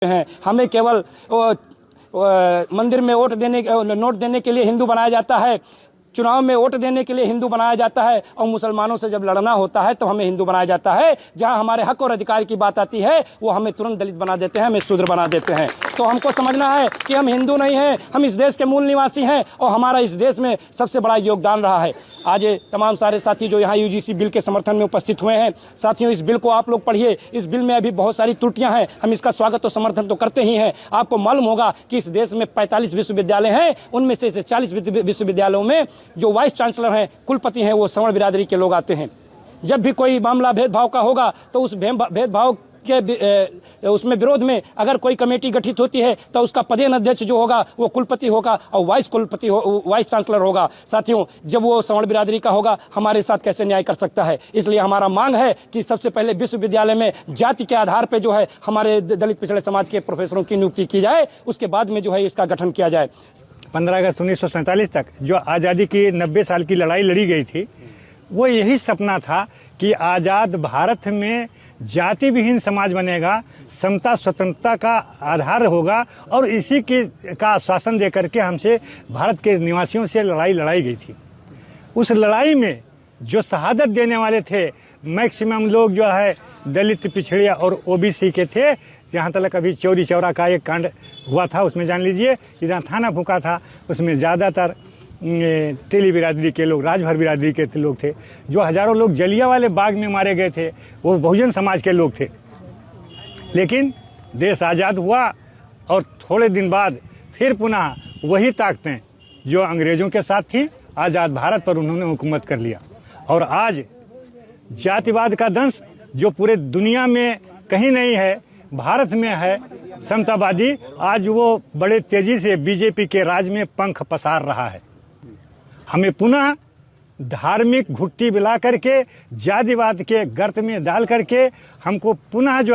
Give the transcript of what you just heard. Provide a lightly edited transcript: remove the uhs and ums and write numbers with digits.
हैं। हमें केवल मंदिर में नोट देने के लिए हिंदू बनाया जाता है, चुनाव में वोट देने के लिए हिंदू बनाया जाता है, और मुसलमानों से जब लड़ना होता है तो हमें हिंदू बनाया जाता है। जहां हमारे हक और अधिकार की बात आती है वो हमें तुरंत दलित बना देते हैं, हमें शूद्र बना देते हैं। तो हमको समझना है कि हम हिंदू नहीं हैं, हम इस देश के मूल निवासी हैं और हमारा इस देश में सबसे बड़ा योगदान रहा है। आज तमाम सारे साथी जो यहाँ यूजीसी बिल के समर्थन में उपस्थित हुए हैं, साथियों इस बिल को आप लोग पढ़िए। इस बिल में अभी बहुत सारी त्रुटियां हैं, हम इसका स्वागत और समर्थन तो करते ही हैं। आपको मालूम होगा कि इस देश में 45 विश्वविद्यालय हैं, उनमें से 40 विश्वविद्यालयों में जो वाइस चांसलर हैं, कुलपति हैं, वो सवर्ण बिरादरी के लोग आते हैं। जब भी कोई मामला भेदभाव का होगा तो उस भेदभाव के उसमें विरोध में अगर कोई कमेटी गठित होती है तो उसका पदेन अध्यक्ष जो होगा वो कुलपति होगा और वाइस चांसलर होगा। साथियों, जब वो सवर्ण बिरादरी का होगा, हमारे साथ कैसे न्याय कर सकता है? इसलिए हमारा मांग है कि सबसे पहले विश्वविद्यालय में जाति के आधार पर जो है हमारे दलित पिछड़े समाज के प्रोफेसरों की नियुक्ति की जाए, उसके बाद में जो है इसका गठन किया जाए। 15 अगस्त 1947 तक जो आज़ादी की 90 साल की लड़ाई लड़ी गई थी, वो यही सपना था कि आज़ाद भारत में जाति विहीन समाज बनेगा, समता स्वतंत्रता का आधार होगा, और इसी का आश्वासन दे करके हमसे भारत के निवासियों से लड़ाई गई थी। उस लड़ाई में जो शहादत देने वाले थे, मैक्सिमम लोग जो है दलित पिछड़े और ओबीसी के थे। जहाँ तक अभी चौरी चौरा का एक कांड हुआ था, उसमें जान लीजिए कि जहाँ थाना फूका था उसमें ज़्यादातर तेली बिरादरी के लोग, राजभर बिरादरी के लोग थे। जो हज़ारों लोग जलियांवाले बाग में मारे गए थे वो बहुजन समाज के लोग थे। लेकिन देश आज़ाद हुआ और थोड़े दिन बाद फिर पुनः वही ताकतें जो अंग्रेज़ों के साथ थी, आज़ाद भारत पर उन्होंने हुकूमत कर लिया। और आज जातिवाद का दंश जो पूरे दुनिया में कहीं नहीं है, भारत में है, समतावादी, आज वो बड़े तेज़ी से बीजेपी के राज में पंख पसार रहा है। हमें पुनः धार्मिक घुट्टी बिला करके, जातिवाद के गर्त में डाल करके हमको पुनः जो